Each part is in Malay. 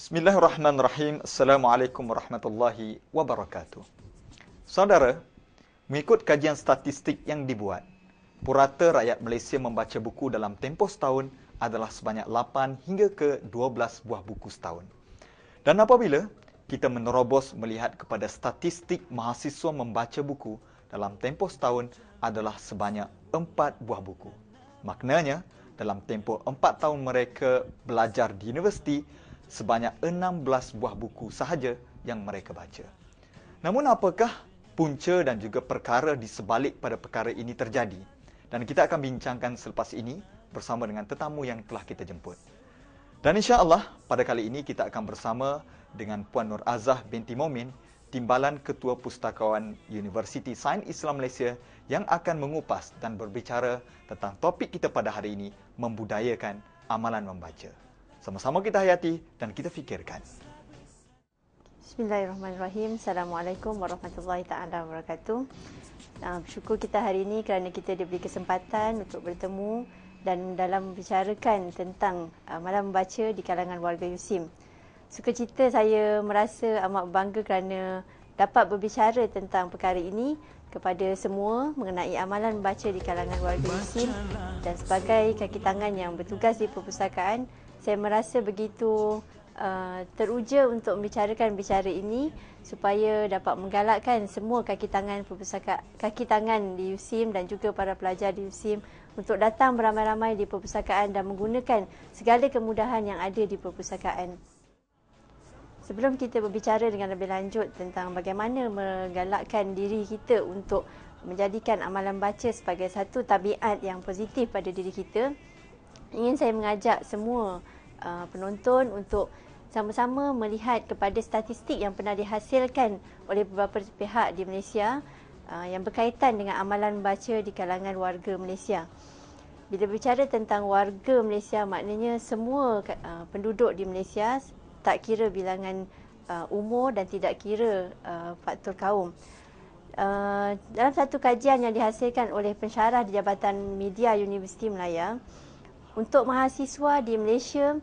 Bismillahirrahmanirrahim. Assalamualaikum warahmatullahi wabarakatuh. Saudara, mengikut kajian statistik yang dibuat, purata rakyat Malaysia membaca buku dalam tempoh setahun adalah sebanyak 8 hingga ke 12 buah buku setahun. Dan apabila kita menerobos melihat kepada statistik mahasiswa membaca buku dalam tempoh setahun adalah sebanyak 4 buah buku. Maknanya, dalam tempoh 4 tahun mereka belajar di universiti, sebanyak 16 buah buku sahaja yang mereka baca. Namun apakah punca dan juga perkara di sebalik pada perkara ini terjadi? Dan kita akan bincangkan selepas ini bersama dengan tetamu yang telah kita jemput. Dan insya-Allah pada kali ini kita akan bersama dengan Puan Nur Azah binti Momin, Timbalan Ketua Pustakawan Universiti Sains Islam Malaysia yang akan mengupas dan berbicara tentang topik kita pada hari ini, membudayakan amalan membaca. Sama-sama kita hayati dan kita fikirkan. Bismillahirrahmanirrahim. Assalamualaikum warahmatullahi taala wabarakatuh. Bersyukur kita hari ini kerana kita diberi kesempatan untuk bertemu dan dalam membicarakan tentang amalan membaca di kalangan warga USIM. Sukacita saya merasa amat bangga kerana dapat berbicara tentang perkara ini kepada semua mengenai amalan membaca di kalangan warga USIM, dan sebagai kaki tangan yang bertugas di perpustakaan, saya merasa begitu teruja untuk membicarakan bicara ini supaya dapat menggalakkan semua kaki tangan di USIM dan juga para pelajar di USIM untuk datang beramai-ramai di perpustakaan dan menggunakan segala kemudahan yang ada di perpustakaan. Sebelum kita berbicara dengan lebih lanjut tentang bagaimana menggalakkan diri kita untuk menjadikan amalan baca sebagai satu tabiat yang positif pada diri kita, ingin saya mengajak semua penonton untuk sama-sama melihat kepada statistik yang pernah dihasilkan oleh beberapa pihak di Malaysia yang berkaitan dengan amalan membaca di kalangan warga Malaysia. Bila bicara tentang warga Malaysia, maknanya semua penduduk di Malaysia, tak kira bilangan umur dan tidak kira faktor kaum. Dalam satu kajian yang dihasilkan oleh pensyarah di Jabatan Media Universiti Melaya, untuk mahasiswa di Malaysia,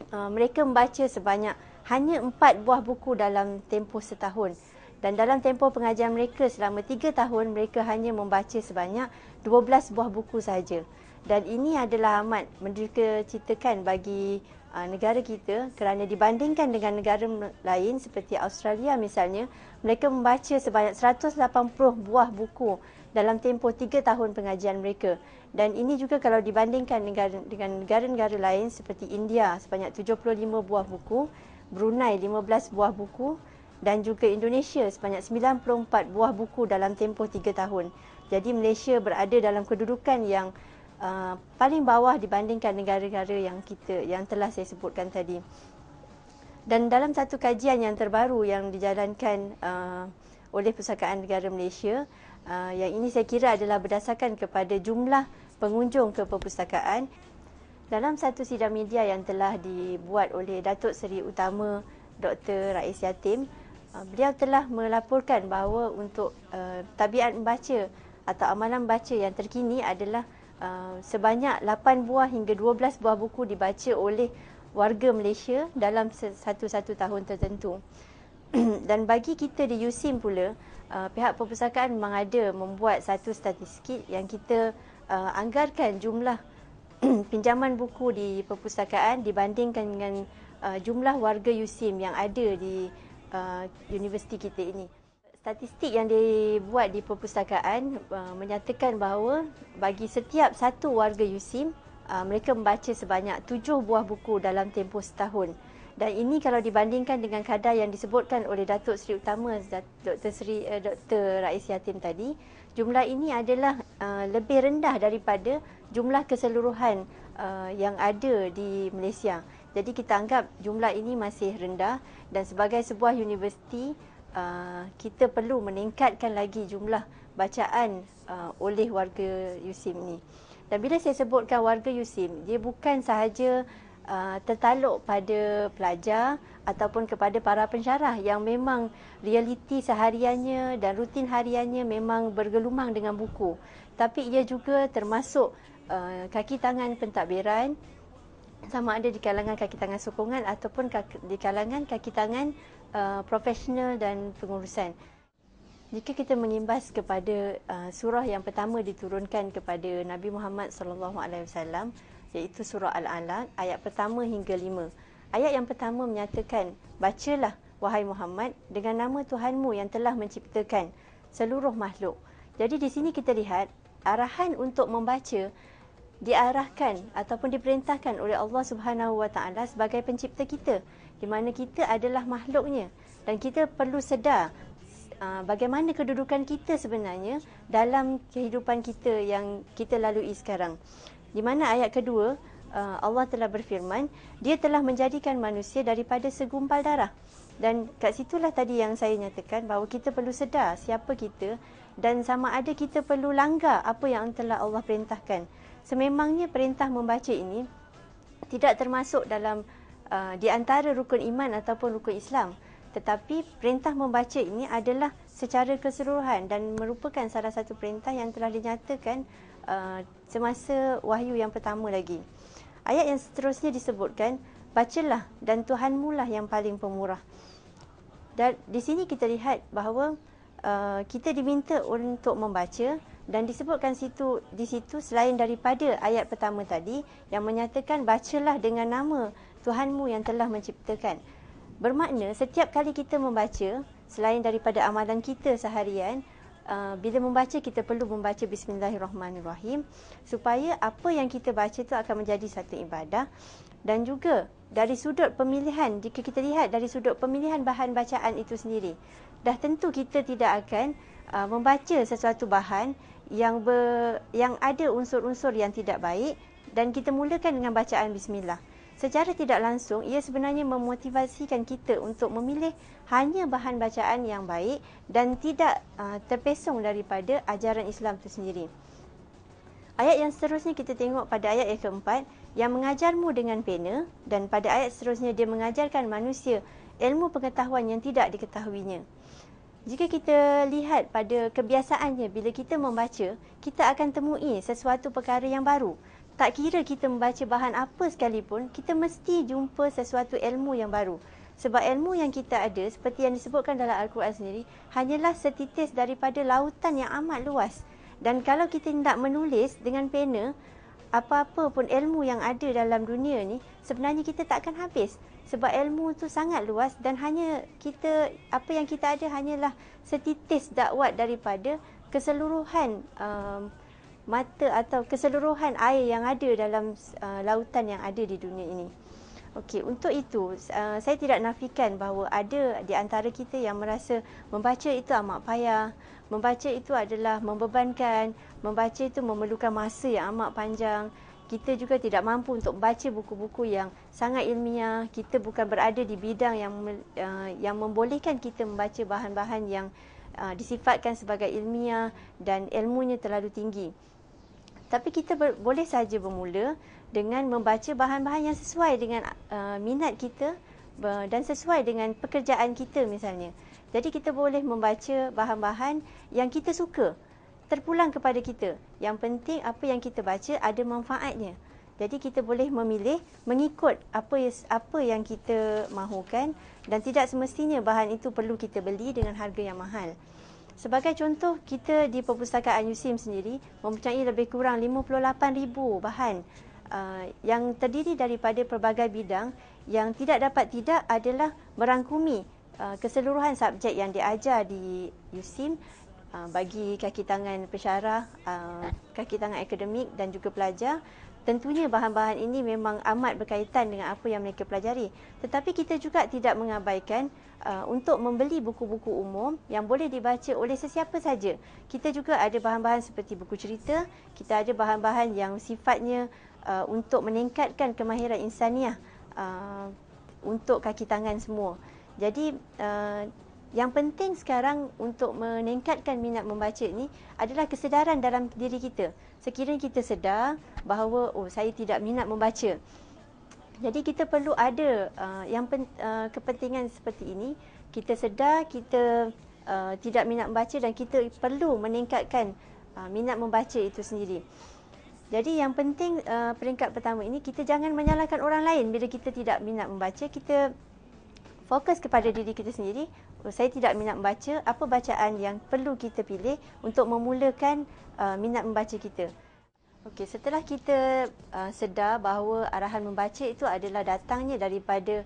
mereka membaca sebanyak hanya 4 buah buku dalam tempoh setahun. Dan dalam tempoh pengajian mereka selama 3 tahun, mereka hanya membaca sebanyak 12 buah buku sahaja. Dan ini adalah amat menduka-citakan bagi negara kita kerana dibandingkan dengan negara lain seperti Australia misalnya, mereka membaca sebanyak 180 buah buku dalam tempoh 3 tahun pengajian mereka. Dan ini juga kalau dibandingkan dengan negara-negara lain seperti India sebanyak 75 buah buku, Brunei 15 buah buku dan juga Indonesia sebanyak 94 buah buku dalam tempoh 3 tahun. Jadi Malaysia berada dalam kedudukan yang paling bawah dibandingkan negara-negara yang telah saya sebutkan tadi. Dan dalam satu kajian yang terbaru yang dijalankan oleh Perpustakaan Negara Malaysia, yang ini saya kira adalah berdasarkan kepada jumlah pengunjung ke perpustakaan. Dalam satu sidang media yang telah dibuat oleh Datuk Seri Utama Dr. Rais Yatim, beliau telah melaporkan bahawa untuk tabiat membaca atau amalan membaca yang terkini adalah sebanyak 8 buah hingga 12 buah buku dibaca oleh warga Malaysia dalam satu tahun tertentu. Dan bagi kita di USIM pula, pihak perpustakaan memang ada membuat satu statistik yang kita anggarkan jumlah pinjaman buku di perpustakaan dibandingkan dengan jumlah warga USIM yang ada di universiti kita ini. Statistik yang dibuat di perpustakaan menyatakan bahawa bagi setiap satu warga USIM, mereka membaca sebanyak 7 buah buku dalam tempoh setahun. Dan ini kalau dibandingkan dengan kadar yang disebutkan oleh Datuk Seri Utama Dr. Rais Yatim tadi, jumlah ini adalah lebih rendah daripada jumlah keseluruhan yang ada di Malaysia. Jadi kita anggap jumlah ini masih rendah, dan sebagai sebuah universiti, kita perlu meningkatkan lagi jumlah bacaan oleh warga USIM ini. Dan bila saya sebutkan warga USIM, dia bukan sahaja tertaluk pada pelajar ataupun kepada para pensyarah yang memang realiti sehariannya dan rutin hariannya memang bergelumang dengan buku, tapi ia juga termasuk kaki tangan pentadbiran sama ada di kalangan kaki tangan sokongan ataupun di kalangan kaki tangan profesional dan pengurusan. Jika kita mengimbas kepada surah yang pertama diturunkan kepada Nabi Muhammad SAW, iaitu surah Al-Alaq, ayat pertama hingga 5. Ayat yang pertama menyatakan, bacalah wahai Muhammad dengan nama Tuhanmu yang telah menciptakan seluruh makhluk. Jadi di sini kita lihat arahan untuk membaca diarahkan ataupun diperintahkan oleh Allah Subhanahu Wa Taala sebagai pencipta kita, di mana kita adalah makhluknya dan kita perlu sedar bagaimana kedudukan kita sebenarnya dalam kehidupan kita yang kita lalui sekarang. Di mana ayat kedua, Allah telah berfirman, Dia telah menjadikan manusia daripada segumpal darah. Dan kat situlah tadi yang saya nyatakan bahawa kita perlu sedar siapa kita dan sama ada kita perlu langgar apa yang telah Allah perintahkan. Sememangnya perintah membaca ini tidak termasuk dalam di antara rukun iman ataupun rukun Islam. Tetapi perintah membaca ini adalah secara keseluruhan dan merupakan salah satu perintah yang telah dinyatakan semasa wahyu yang pertama lagi. Ayat yang seterusnya disebutkan, bacalah dan Tuhanmu lah yang paling pemurah. Dan di sini kita lihat bahawa kita diminta untuk membaca dan disebutkan di situ selain daripada ayat pertama tadi yang menyatakan bacalah dengan nama Tuhanmu yang telah menciptakan. Bermakna setiap kali kita membaca, selain daripada amalan kita seharian, bila membaca kita perlu membaca Bismillahirrahmanirrahim supaya apa yang kita baca itu akan menjadi satu ibadah. Dan juga dari sudut pemilihan, jika kita lihat dari sudut pemilihan bahan bacaan itu sendiri, dah tentu kita tidak akan membaca sesuatu bahan yang ada unsur-unsur yang tidak baik dan kita mulakan dengan bacaan Bismillah. Secara tidak langsung, ia sebenarnya memotivasikan kita untuk memilih hanya bahan bacaan yang baik dan tidak terpesong daripada ajaran Islam itu sendiri. Ayat yang seterusnya kita tengok pada ayat yang keempat, yang mengajarmu dengan pena, dan pada ayat seterusnya dia mengajarkan manusia ilmu pengetahuan yang tidak diketahuinya. Jika kita lihat pada kebiasaannya, bila kita membaca, kita akan temui sesuatu perkara yang baru. Tak kira kita membaca bahan apa sekalipun, kita mesti jumpa sesuatu ilmu yang baru. Sebab ilmu yang kita ada, seperti yang disebutkan dalam Al-Quran sendiri, hanyalah setitis daripada lautan yang amat luas. Dan kalau kita hendak menulis dengan pena, apa-apa pun ilmu yang ada dalam dunia ni, sebenarnya kita tak akan habis. Sebab ilmu tu sangat luas dan hanya kita, apa yang kita ada hanyalah setitis dakwat daripada keseluruhan mata atau keseluruhan air yang ada dalam lautan yang ada di dunia ini. Okey, untuk itu saya tidak nafikan bahawa ada di antara kita yang merasa membaca itu amat payah, membaca itu adalah membebankan, membaca itu memerlukan masa yang amat panjang. Kita juga tidak mampu untuk membaca buku-buku yang sangat ilmiah. Kita bukan berada di bidang yang membolehkan kita membaca bahan-bahan yang disifatkan sebagai ilmiah dan ilmunya terlalu tinggi. Tapi kita boleh saja bermula dengan membaca bahan-bahan yang sesuai dengan minat kita dan sesuai dengan pekerjaan kita misalnya. Jadi kita boleh membaca bahan-bahan yang kita suka, terpulang kepada kita. Yang penting apa yang kita baca ada manfaatnya. Jadi kita boleh memilih mengikut apa yang kita mahukan dan tidak semestinya bahan itu perlu kita beli dengan harga yang mahal. Sebagai contoh, kita di Perpustakaan USIM sendiri mempunyai lebih kurang 58,000 bahan yang terdiri daripada pelbagai bidang yang tidak dapat tidak adalah merangkumi keseluruhan subjek yang diajar di USIM bagi kaki tangan pensyarah, kaki tangan akademik dan juga pelajar. Tentunya bahan-bahan ini memang amat berkaitan dengan apa yang mereka pelajari. Tetapi kita juga tidak mengabaikan untuk membeli buku-buku umum yang boleh dibaca oleh sesiapa saja. Kita juga ada bahan-bahan seperti buku cerita, kita ada bahan-bahan yang sifatnya untuk meningkatkan kemahiran insaniah untuk kaki tangan semua. Jadi yang penting sekarang untuk meningkatkan minat membaca ini adalah kesedaran dalam diri kita. Sekiranya kita sedar bahawa saya tidak minat membaca. Jadi kita perlu ada kepentingan seperti ini. Kita sedar kita tidak minat membaca dan kita perlu meningkatkan minat membaca itu sendiri. Jadi yang penting peringkat pertama ini, kita jangan menyalahkan orang lain bila kita tidak minat membaca. Kita fokus kepada diri kita sendiri. Saya tidak minat membaca, apa bacaan yang perlu kita pilih untuk memulakan minat membaca kita. Okey, setelah kita sedar bahawa arahan membaca itu adalah datangnya daripada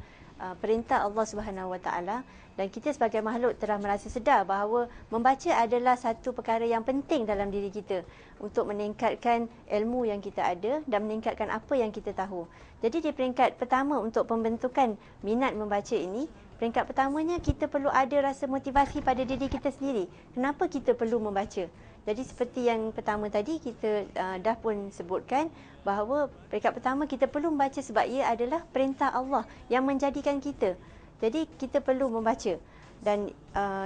perintah Allah Subhanahu Wa Taala, dan kita sebagai makhluk telah merasa sedar bahawa membaca adalah satu perkara yang penting dalam diri kita untuk meningkatkan ilmu yang kita ada dan meningkatkan apa yang kita tahu. Jadi di peringkat pertama untuk pembentukan minat membaca ini, peringkat pertamanya kita perlu ada rasa motivasi pada diri kita sendiri. Kenapa kita perlu membaca? Jadi seperti yang pertama tadi kita dah pun sebutkan bahawa peringkat pertama kita perlu membaca sebab ia adalah perintah Allah yang menjadikan kita. Jadi kita perlu membaca, dan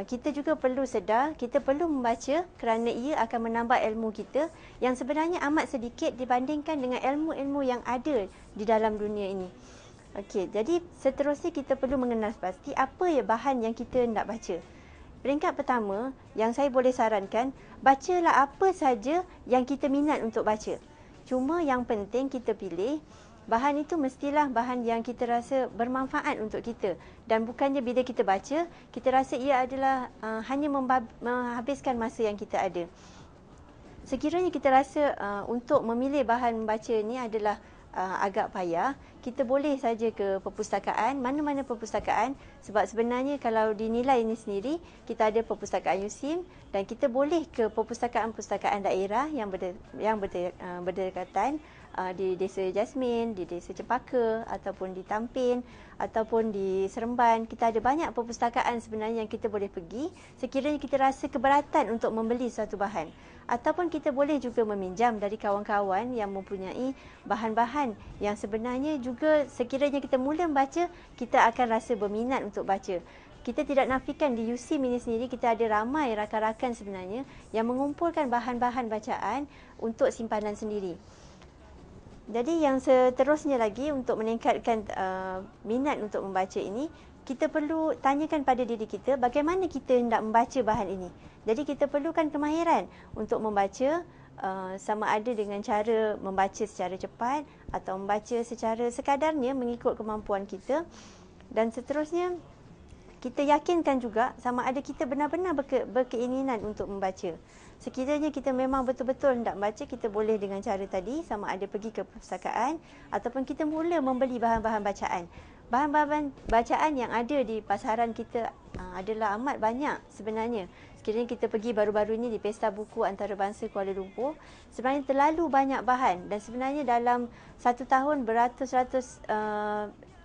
kita juga perlu sedar kita perlu membaca kerana ia akan menambah ilmu kita yang sebenarnya amat sedikit dibandingkan dengan ilmu-ilmu yang ada di dalam dunia ini. Okey, jadi seterusnya kita perlu mengenal pasti apa ya bahan yang kita nak baca. Peringkat pertama yang saya boleh sarankan, bacalah apa saja yang kita minat untuk baca. Cuma yang penting kita pilih bahan itu mestilah bahan yang kita rasa bermanfaat untuk kita, dan bukannya bila kita baca kita rasa ia adalah hanya menghabiskan masa yang kita ada. Sekiranya kita rasa untuk memilih bahan membaca ni adalah agak payah, kita boleh saja ke perpustakaan, mana-mana perpustakaan, sebab sebenarnya kalau dinilai ini sendiri, kita ada perpustakaan USIM dan kita boleh ke perpustakaan-perpustakaan daerah yang berdekatan di Desa Jasmine, di Desa Cempaka ataupun di Tampin ataupun di Seremban. Kita ada banyak perpustakaan sebenarnya yang kita boleh pergi sekiranya kita rasa keberatan untuk membeli suatu bahan. Ataupun kita boleh juga meminjam dari kawan-kawan yang mempunyai bahan-bahan yang sebenarnya juga sekiranya kita mula membaca, kita akan rasa berminat untuk baca. Kita tidak nafikan di USIM ini sendiri kita ada ramai rakan-rakan sebenarnya yang mengumpulkan bahan-bahan bacaan untuk simpanan sendiri. Jadi yang seterusnya lagi untuk meningkatkan minat untuk membaca ini, kita perlu tanyakan pada diri kita bagaimana kita hendak membaca bahan ini. Jadi kita perlukan kemahiran untuk membaca, sama ada dengan cara membaca secara cepat atau membaca secara sekadarnya mengikut kemampuan kita. Dan seterusnya, kita yakinkan juga sama ada kita benar-benar berkeinginan untuk membaca. Sekiranya kita memang betul-betul hendak membaca, kita boleh dengan cara tadi, sama ada pergi ke perpustakaan ataupun kita mula membeli bahan-bahan bacaan. Bahan-bahan bacaan yang ada di pasaran kita adalah amat banyak sebenarnya. Sekiranya kita pergi baru-baru ini di Pesta Buku Antarabangsa Kuala Lumpur, sebenarnya terlalu banyak bahan dan sebenarnya dalam satu tahun beratus-ratus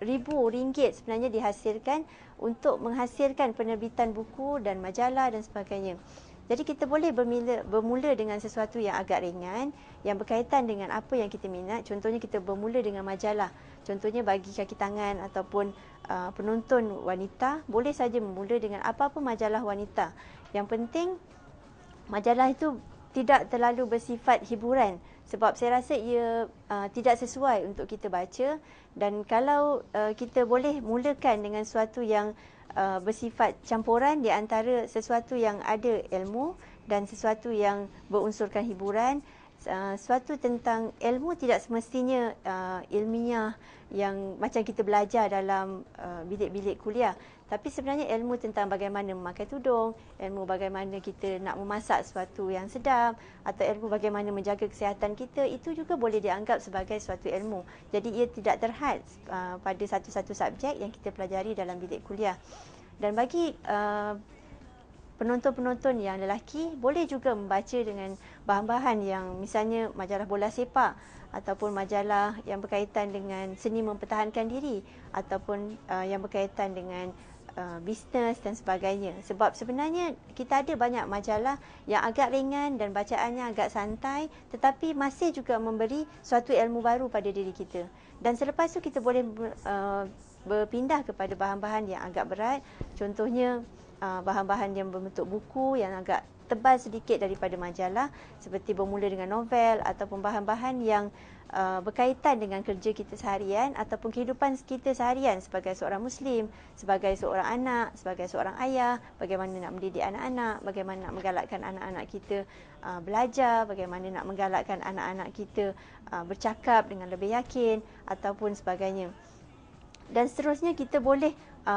ribu ringgit sebenarnya dihasilkan untuk menghasilkan penerbitan buku dan majalah dan sebagainya. Jadi kita boleh bermula dengan sesuatu yang agak ringan, yang berkaitan dengan apa yang kita minat. Contohnya kita bermula dengan majalah. Contohnya bagi kaki tangan ataupun penonton wanita, boleh saja bermula dengan apa-apa majalah wanita. Yang penting majalah itu tidak terlalu bersifat hiburan, sebab saya rasa ia tidak sesuai untuk kita baca. Dan kalau kita boleh mulakan dengan sesuatu yang bersifat campuran di antara sesuatu yang ada ilmu dan sesuatu yang berunsurkan hiburan. Sesuatu tentang ilmu tidak semestinya ilmiah yang macam kita belajar dalam bilik-bilik kuliah, tapi sebenarnya ilmu tentang bagaimana memakai tudung, ilmu bagaimana kita nak memasak sesuatu yang sedap, atau ilmu bagaimana menjaga kesihatan kita, itu juga boleh dianggap sebagai suatu ilmu. Jadi ia tidak terhad pada satu-satu subjek yang kita pelajari dalam bilik kuliah. Dan bagi penonton-penonton yang lelaki, boleh juga membaca dengan bahan-bahan yang misalnya majalah bola sepak ataupun majalah yang berkaitan dengan seni mempertahankan diri ataupun yang berkaitan dengan bisnes dan sebagainya. Sebab sebenarnya kita ada banyak majalah yang agak ringan dan bacaannya agak santai, tetapi masih juga memberi suatu ilmu baru pada diri kita. Dan selepas itu kita boleh berpindah kepada bahan-bahan yang agak berat. Contohnya bahan-bahan yang berbentuk buku yang agak tebal sedikit daripada majalah, seperti bermula dengan novel ataupun bahan-bahan yang berkaitan dengan kerja kita seharian ataupun kehidupan kita seharian sebagai seorang Muslim, sebagai seorang anak, sebagai seorang ayah, bagaimana nak mendidik anak-anak, bagaimana nak menggalakkan anak-anak kita belajar, bagaimana nak menggalakkan anak-anak kita bercakap dengan lebih yakin ataupun sebagainya. Dan seterusnya kita boleh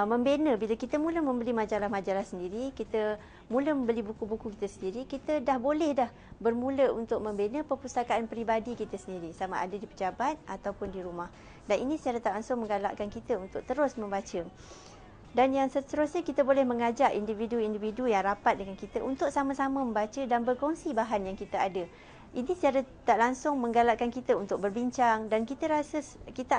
membina. Bila kita mula membeli majalah-majalah sendiri, kita mula membeli buku-buku kita sendiri, kita dah boleh dah bermula untuk membina perpustakaan peribadi kita sendiri, sama ada di pejabat ataupun di rumah. Dan ini secara tak langsung menggalakkan kita untuk terus membaca. Dan yang seterusnya, kita boleh mengajak individu-individu yang rapat dengan kita untuk sama-sama membaca dan berkongsi bahan yang kita ada. Ini secara tak langsung menggalakkan kita untuk berbincang, dan kita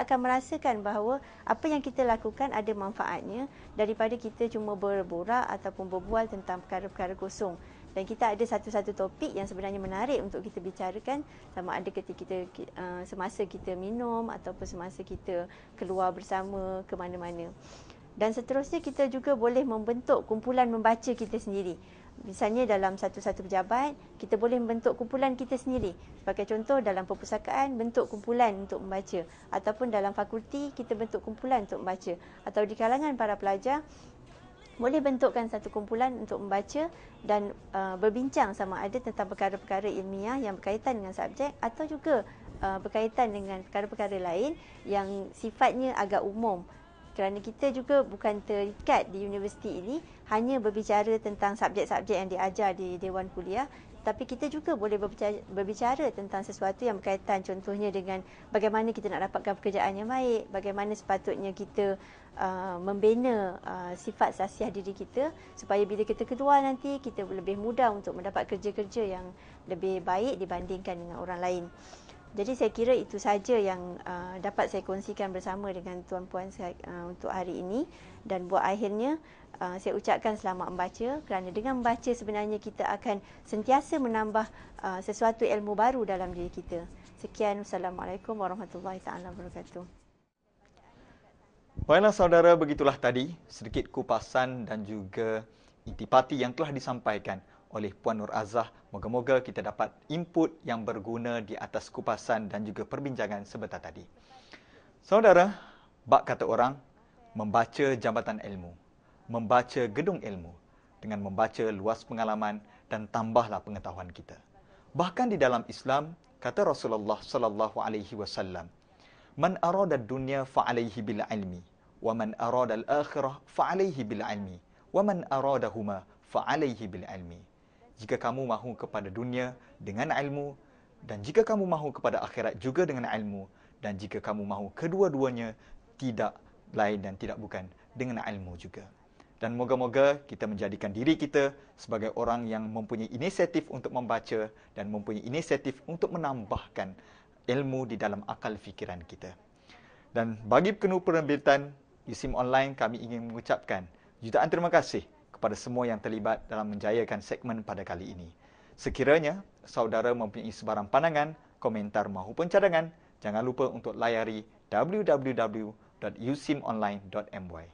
akan merasakan bahawa apa yang kita lakukan ada manfaatnya daripada kita cuma berborak ataupun berbual tentang perkara-perkara kosong. Dan kita ada satu-satu topik yang sebenarnya menarik untuk kita bicarakan, sama ada ketika semasa kita minum ataupun semasa kita keluar bersama ke mana-mana. Dan seterusnya, kita juga boleh membentuk kumpulan membaca kita sendiri. Misalnya dalam satu-satu pejabat, kita boleh membentuk kumpulan kita sendiri. Sebagai contoh, dalam perpustakaan, bentuk kumpulan untuk membaca. Ataupun dalam fakulti, kita bentuk kumpulan untuk membaca. Atau di kalangan para pelajar, boleh bentukkan satu kumpulan untuk membaca dan berbincang sama ada tentang perkara-perkara ilmiah yang berkaitan dengan subjek, atau juga berkaitan dengan perkara-perkara lain yang sifatnya agak umum. Kerana kita juga bukan terikat di universiti ini hanya berbicara tentang subjek-subjek yang diajar di Dewan Kuliah, tapi kita juga boleh berbicara tentang sesuatu yang berkaitan, contohnya dengan bagaimana kita nak dapatkan pekerjaan yang baik, bagaimana sepatutnya kita membina sifat sasiah diri kita supaya bila kita keluar nanti, kita lebih mudah untuk mendapat kerja-kerja yang lebih baik dibandingkan dengan orang lain. Jadi saya kira itu saja yang dapat saya kongsikan bersama dengan tuan-puan untuk hari ini. Dan buat akhirnya, saya ucapkan selamat membaca, kerana dengan membaca sebenarnya kita akan sentiasa menambah sesuatu ilmu baru dalam diri kita. Sekian, Wassalamualaikum warahmatullahi taala wabarakatuh. Baiklah saudara, begitulah tadi sedikit kupasan dan juga intipati yang telah disampaikan oleh Puan Nur Azah. Moga-moga kita dapat input yang berguna di atas kupasan dan juga perbincangan sebentar tadi. Saudara, bak kata orang, membaca jambatan ilmu, membaca gedung ilmu. Dengan membaca luas pengalaman dan tambahlah pengetahuan kita. Bahkan di dalam Islam, kata Rasulullah sallallahu alaihi wasallam, "Man arada ad-dunya fa alaihi bil ilmi, wa man arada al-akhirah fa alaihi bil ilmi, wa man aradahuma fa alaihi bil ilmi." Jika kamu mahu kepada dunia dengan ilmu, dan jika kamu mahu kepada akhirat juga dengan ilmu, dan jika kamu mahu kedua-duanya, tidak lain dan tidak bukan dengan ilmu juga. Dan moga-moga kita menjadikan diri kita sebagai orang yang mempunyai inisiatif untuk membaca dan mempunyai inisiatif untuk menambahkan ilmu di dalam akal fikiran kita. Dan bagi penuh penerbitan USIM Online, kami ingin mengucapkan jutaan terima kasih kepada semua yang terlibat dalam menjayakan segmen pada kali ini. Sekiranya saudara mempunyai sebarang pandangan, komentar maupun cadangan, jangan lupa untuk layari www.usimonline.my.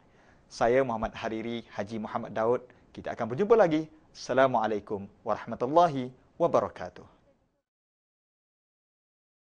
Saya Muhammad Hariri Haji Muhammad Daud. Kita akan berjumpa lagi. Assalamualaikum warahmatullahi wabarakatuh.